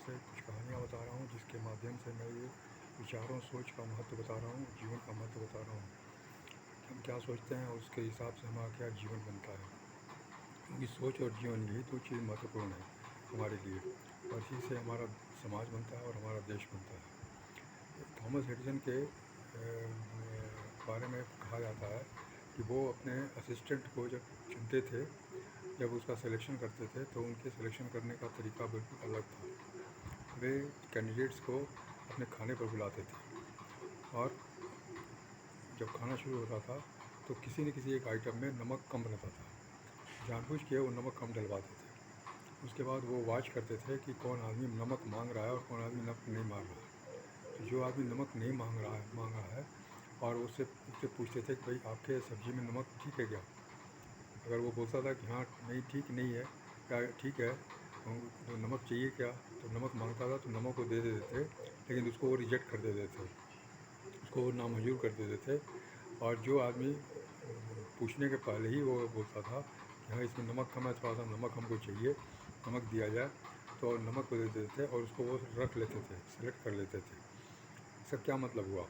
से कुछ कहानियाँ बता रहा हूँ, जिसके माध्यम से मैं ये विचारों सोच का महत्व बता रहा हूँ, जीवन का महत्व बता रहा हूँ। हम क्या सोचते हैं उसके हिसाब से हमारा क्या जीवन बनता है, क्योंकि सोच और जीवन यही दो चीज़ महत्वपूर्ण है हमारे लिए, और इसी से हमारा समाज बनता है और हमारा देश बनता है। थॉमस एडिसन के बारे में कहा जाता है कि वो अपने असिस्टेंट को जब चुनते थे, जब उसका सिलेक्शन करते थे, तो उनके सिलेक्शन करने का तरीका बिल्कुल अलग था। वे कैंडिडेट्स को अपने खाने पर बुलाते थे, और जब खाना शुरू होता था तो किसी न किसी एक आइटम में नमक कम रहता था। जानबूझ के वो नमक कम डलवाते थे। उसके बाद वो वॉच करते थे कि कौन आदमी नमक मांग रहा है और कौन आदमी नमक नहीं मांग रहा है। तो जो आदमी नमक नहीं मांगा है, और उससे उससे पूछते थे कि भाई आपके सब्ज़ी में नमक ठीक है क्या। अगर वो बोलता था कि हाँ नहीं ठीक नहीं है या ठीक है, तो नमक चाहिए क्या, तो नमक मांगता था तो नमक को दे देते थे, लेकिन उसको वो रिजेक्ट कर देते थे, उसको वो नामंजूर कर देते थे। और जो आदमी पूछने के पहले ही वो बोलता था कि हाँ इसमें नमक कम है, थोड़ा सा नमक हमको चाहिए, नमक दिया जाए, तो नमक को दे देते थे और उसको वो रख लेते थे, सेलेक्ट कर लेते थे। इसका क्या मतलब हुआ,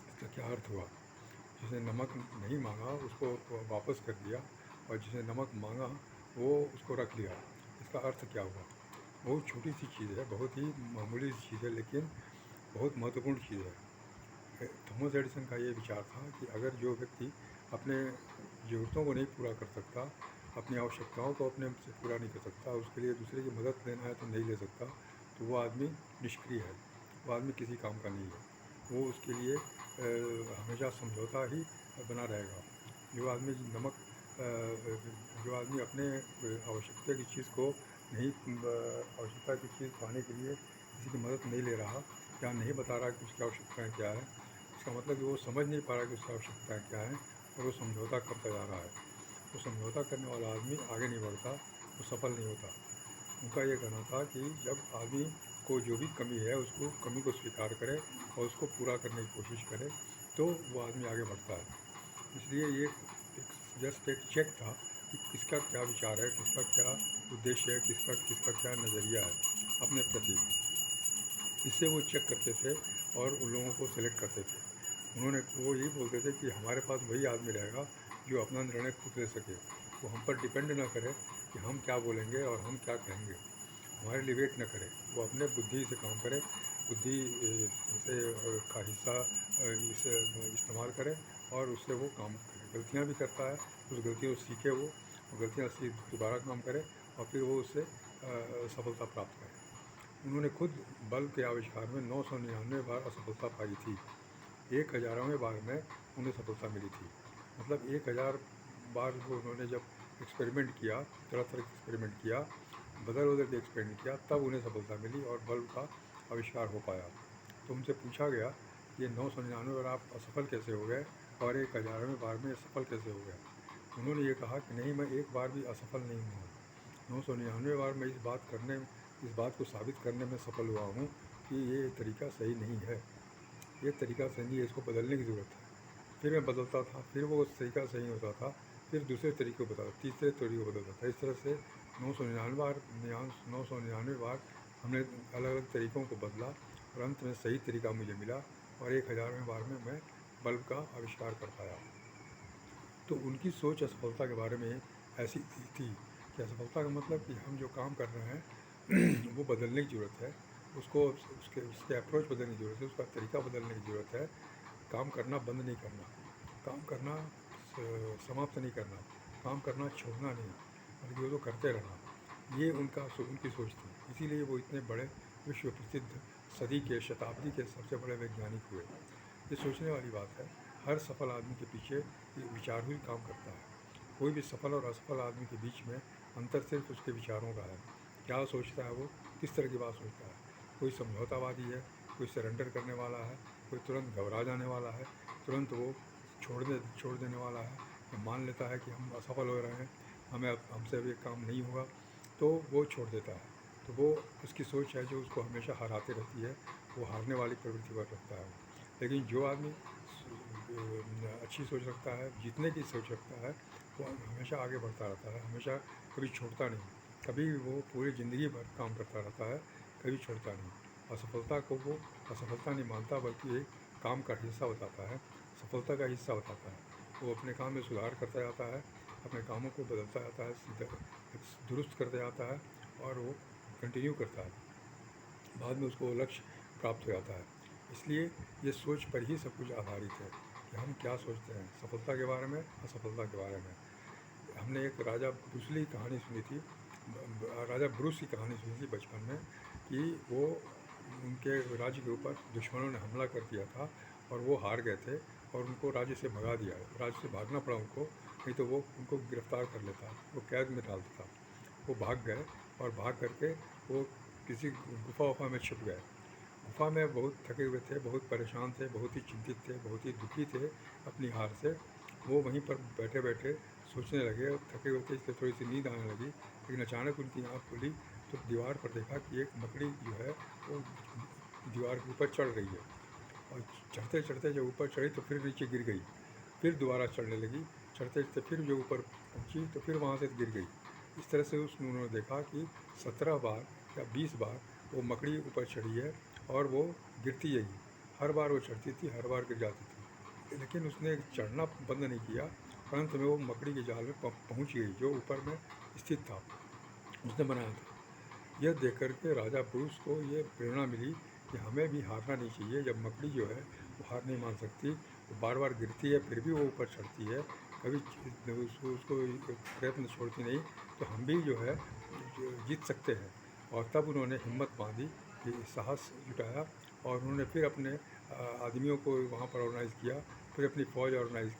इसका क्या अर्थ हुआ। जिसने नमक नहीं मांगा उसको वापस कर दिया, और जिसने नमक मांगा वो उसको रख लिया। इसका अर्थ क्या हुआ। बहुत छोटी सी चीज़ है, बहुत ही मामूली सी चीज़ है, लेकिन बहुत महत्वपूर्ण चीज़ है। थॉमस एडिसन का ये विचार था कि अगर जो व्यक्ति अपने ज़रूरतों को नहीं पूरा कर सकता, अपनी आवश्यकताओं को अपने से पूरा नहीं कर सकता, उसके लिए दूसरे की मदद लेना है तो नहीं ले सकता, तो वो आदमी निष्क्रिय है, वो आदमी किसी काम का नहीं है। वो उसके लिए हमेशा समझौता ही बना रहेगा। जो आदमी नमक जो आदमी अपने आवश्यकता की चीज़ को नहीं आवश्यकता की चीज़ पाने के लिए किसी की मदद नहीं ले रहा, या नहीं बता रहा कि उसकी आवश्यकताएँ क्या है, इसका मतलब कि वो समझ नहीं पा रहा कि उसकी आवश्यकताएँ क्या हैं, और वो समझौता करता जा रहा है। तो समझौता करने वाला आदमी आगे नहीं बढ़ता, वो सफल नहीं होता। उनका ये कहना था कि जब आदमी को जो भी कमी है उसको कमी को स्वीकार करे और उसको पूरा करने की कोशिश करे, तो वो आदमी आगे बढ़ता है। इसलिए ये एक जस्ट एक चेक था कि किसका क्या विचार है, किसका क्या उद्देश्य है, किसका किसका क्या नज़रिया है अपने प्रति। इससे वो चेक करते थे और उन लोगों को सेलेक्ट करते थे। वो यही बोलते थे कि हमारे पास वही आदमी रहेगा जो अपना निर्णय खुद ले सके, वो हम पर डिपेंड ना करे कि हम क्या बोलेंगे और हम क्या कहेंगे, हमारे लिए वेट न करे, वो अपने बुद्धि से काम करे, बुद्धि से का हिस्सा इस्तेमाल करे और उससे वो काम करे। गलतियाँ भी करता है, उस गलतियों से सीखे वो, और गलतियाँ सीख दोबारा काम करे, और फिर वो उससे सफलता प्राप्त करे। उन्होंने खुद बल्ब के आविष्कार में 999 बार असफलता पाई थी। 1000वें बार में उन्हें सफलता मिली थी। मतलब 1000 बार वो उन्होंने जब एक्सपेरिमेंट किया, तरह तरह के एक्सपेरिमेंट किया, बदल बदल के एक्सपेरिमेंट किया, तब उन्हें सफलता मिली और बल्ब का आविष्कार हो पाया। तो उनसे पूछा गया ये 999 बार आप असफल कैसे हो गए, और 1000वें बार में सफल कैसे हो गए। उन्होंने ये कहा कि नहीं, मैं एक बार भी असफल नहीं हुआ। 999 बार मैं इस बात को साबित करने में सफल हुआ हूँ कि ये तरीका सही नहीं है, ये तरीका सही नहीं है, इसको बदलने की ज़रूरत है। फिर मैं बदलता था, फिर वो तरीका सही होता था, फिर दूसरे तरीके को बदलता, तीसरे तरीके को बदलता था। इस तरह से 999 बार हमने अलग अलग तरीक़ों को बदला, और अंत में सही तरीका मुझे मिला, और 1000वें बार में मैं बल्ब का आविष्कार कर पाया। तो उनकी सोच असफलता के बारे में ऐसी थी कि असफलता का मतलब कि हम जो काम कर रहे हैं वो बदलने की ज़रूरत है, उसको उसके अप्रोच बदलने की ज़रूरत है, उसका तरीका बदलने की ज़रूरत है। काम करना बंद नहीं करना, काम करना समाप्त नहीं करना, काम करना छोड़ना नहीं, बल्कि वो तो करते रहना। ये उनकी सोच थी। इसीलिए वो इतने बड़े विश्व प्रसिद्ध सदी के शताब्दी के सबसे बड़े वैज्ञानिक हुए। ये सोचने वाली बात है। हर सफल आदमी के पीछे ये विचार ही काम करता है। कोई भी सफल और असफल आदमी के बीच में अंतर सिर्फ उसके विचारों का है। क्या सोचता है वो, किस तरह की बात सोचता है। कोई समझौतावादी है, कोई सरेंडर करने वाला है, कोई तुरंत घबरा जाने वाला है, तुरंत वो छोड़ देने वाला है, या मान लेता है कि हम असफल हो रहे हैं, हमसे अब ये काम नहीं होगा, तो वो छोड़ देता है। तो वो उसकी सोच है जो उसको हमेशा हराते रहती है, वो हारने वाली प्रवृत्ति पर रखता है। लेकिन जो आदमी अच्छी सोच रखता है, जीतने की सोच रखता है, वो हमेशा आगे बढ़ता रहता है, हमेशा कभी छोड़ता नहीं, कभी वो पूरी ज़िंदगी भर काम करता रहता है, कभी छोड़ता नहीं। असफलता को वो असफलता नहीं मानता, बल्कि एक काम का हिस्सा बताता है, सफलता का हिस्सा बताता है। वो अपने काम में सुधार करता जाता है, अपने कामों को बदलता जाता है, दुरुस्त करता जाता है और वो कंटिन्यू करता है। बाद में उसको लक्ष्य प्राप्त हो जाता है। इसलिए ये सोच पर ही सब कुछ आधारित है कि हम क्या सोचते हैं सफलता के बारे में, असफलता के बारे में। हमने एक राजा ब्रूस ली की कहानी सुनी थी, राजा ब्रूस की कहानी सुनी थी बचपन में, कि वो उनके राज्य के ऊपर दुश्मनों ने हमला कर दिया था और वो हार गए थे और उनको राज्य से भगा दिया, राज्य से भागना पड़ा उनको, नहीं तो वो उनको गिरफ्तार कर लेता, वो कैद में डालता था। वो भाग गए और भाग करके वो किसी गुफा वफा में छुप गए। गुफा में बहुत थके हुए थे, बहुत परेशान थे, बहुत ही चिंतित थे, बहुत ही दुखी थे अपनी हार से। वो वहीं पर बैठे बैठे सोचने लगे और थके हुए थे, इसलिए थोड़ी सी नींद आने लगी। लेकिन अचानक उनकी आँख खुली तो दीवार पर देखा कि एक मकड़ी जो है वो दीवार के ऊपर चढ़ रही है, और चढ़ते चढ़ते जब ऊपर चढ़ी तो फिर नीचे गिर गई, फिर दोबारा चढ़ने लगी, चढ़ते चढ़ते फिर जो ऊपर पहुँची तो फिर वहाँ से गिर गई। इस तरह से उन्होंने देखा कि 17 बार या 20 बार वो मकड़ी ऊपर चढ़ी है और वो गिरती यही, हर बार वो चढ़ती थी, हर बार गिर जाती थी, लेकिन उसने चढ़ना बंद नहीं किया। अंत में वो मकड़ी के जाल में पहुँच गई जो ऊपर में स्थित था, उसने बनाया था। यह देख कर के राजा ब्रूस को ये प्रेरणा मिली कि हमें भी हारना नहीं चाहिए। जब मकड़ी जो है वो हार नहीं मान सकती, वो बार बार गिरती है फिर भी वो ऊपर चढ़ती है, कभी उसको प्रयत्न छोड़ती नहीं, तो हम भी जो है जीत सकते हैं। और तब उन्होंने हिम्मत बांधी, कि साहस जुटाया और उन्होंने फिर अपने आदमियों को वहाँ पर ऑर्गेनाइज़ किया, फिर अपनी फ़ौज ऑर्गेनाइज़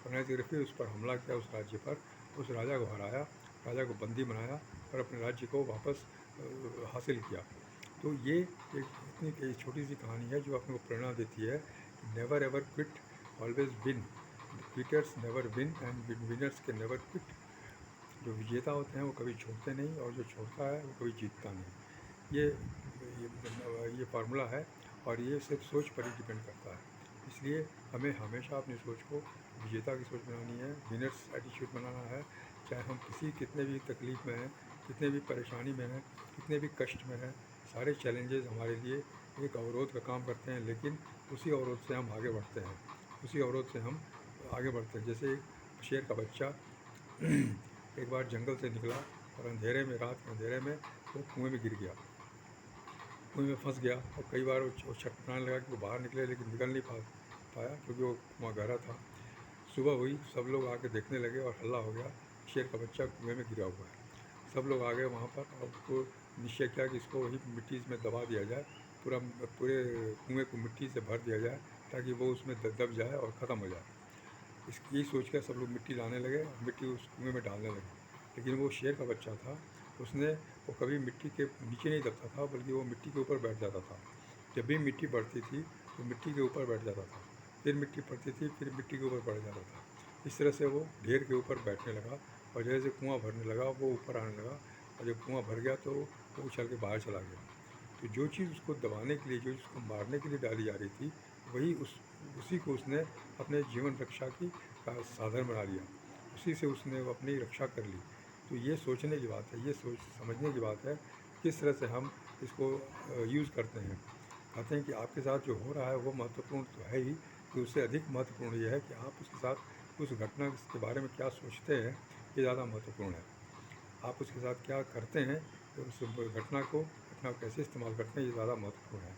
करके फिर उस पर हमला किया, उस राज्य पर। उस राजा को हराया, राजा को बंदी बनाया और अपने राज्य को वापस हासिल किया। तो ये एक इतनी छोटी सी कहानी है जो अपने को प्रेरणा देती है कि never ever quit, always win. Quitters never win and winners के नेवर क्विट। जो विजेता होते हैं वो कभी छोड़ते नहीं, और जो छोड़ता है वो कभी जीतता नहीं। ये फार्मूला है, और ये सिर्फ सोच पर ही डिपेंड करता है। इसलिए हमें हमेशा अपनी सोच को विजेता की सोच बनानी है, विनर्स एटीट्यूड बनाना है। चाहे हम कितने भी तकलीफ़ में हैं, कितने भी परेशानी में हैं, कितने भी कष्ट में हैं, सारे चैलेंजेस हमारे लिए एक अवरोध का काम करते हैं, लेकिन उसी अवरोध से हम आगे बढ़ते हैं, उसी अवरोध से हम आगे बढ़ते हैं। जैसे एक शेर का बच्चा एक बार जंगल से निकला और अंधेरे में, रात के अंधेरे में वो कुएं में गिर गया, कुएं में फंस गया, और कई बार वो छटपटाने लगा कि वो बाहर निकले, लेकिन निकल नहीं पाया क्योंकि वो कुआं गहरा था। सुबह हुई, सब लोग आके देखने लगे और हल्ला हो गया, शेर का बच्चा कुएं में गिरा हुआ है। सब लोग आ गए वहाँ पर और उसको निश्चय किया कि इसको वही मिट्टी में दबा दिया जाए, पूरे कुएं को मिट्टी से भर दिया जाए ताकि वो उसमें दब जाए और ख़त्म हो जाए। यही सोच कर सब लोग मिट्टी लाने लगे, मिट्टी उस कुएं में डालने लगे। लेकिन वो शेर का बच्चा था, वो कभी मिट्टी के नीचे नहीं दबता था, बल्कि वो मिट्टी के ऊपर बैठ जाता था। जब भी मिट्टी बढ़ती थी तो मिट्टी के ऊपर बैठ जाता था, फिर मिट्टी पड़ती थी, फिर मिट्टी के ऊपर बैठ जाता था। इस तरह से वो ढेर के ऊपर बैठने लगा, और जैसे कुआँ भरने लगा वो ऊपर आने लगा, और जब कुआँ भर गया तो वो उछल के बाहर चला गया। तो जो चीज़ उसको दबाने के लिए, जो चीज़ उसको मारने के लिए डाली जा रही थी, वही उसी को उसने अपने जीवन रक्षा का साधन बना लिया, उसी से उसने वो अपनी रक्षा कर ली। तो ये सोचने की बात है, ये सोच समझने की बात है, किस तरह से हम इसको यूज़ करते हैं। कहते हैं कि आपके साथ जो हो रहा है वो महत्वपूर्ण तो है ही, कि उससे अधिक महत्वपूर्ण ये है कि आप उसके साथ उस घटना के बारे में क्या सोचते हैं, ये ज़्यादा महत्वपूर्ण है। आप उसके साथ क्या करते हैं, तो उस घटना को कैसे इस्तेमाल करते हैं, ये ज़्यादा महत्वपूर्ण है।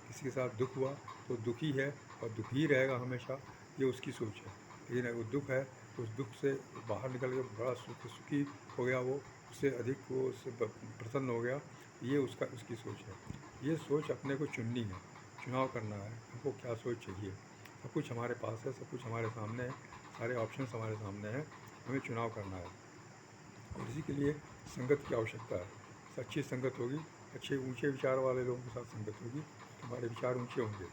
किसी के साथ दुख हुआ तो दुखी है और दुखी ही रहेगा हमेशा, ये उसकी सोच है। लेकिन अगर वो दुख है तो उस दुख से बाहर निकल के बड़ा सुखी हो गया, वो उससे अधिक वो उससे प्रसन्न हो गया, ये उसकी सोच है। ये सोच अपने को चुननी है, चुनाव करना है, हमको क्या सोच चाहिए। सब कुछ हमारे पास है, सब कुछ हमारे सामने है, सारे ऑप्शंस हमारे सामने हैं, हमें चुनाव करना है। और इसी के लिए संगत की आवश्यकता है। अच्छी संगत होगी, अच्छे ऊंचे विचार वाले लोगों के साथ संगत होगी तो हमारे विचार ऊंचे होंगे,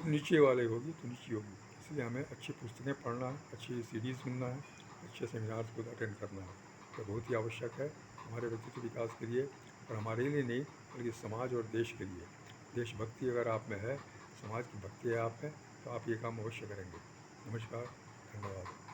नीचे वाले होगी तो नीची होगी। इसलिए हमें अच्छी पुस्तकें पढ़ना है, अच्छी सीरीज़ सुनना है, अच्छे सेमिनार्स को अटेंड करना है। तो बहुत ही आवश्यक है हमारे व्यक्तित्व विकास के लिए, और हमारे लिए नहीं बल्कि समाज और देश के लिए। देशभक्ति अगर आप में है, समाज की भक्ति है आप में, तो आप ये काम अवश्य करेंगे। नमस्कार, धन्यवाद।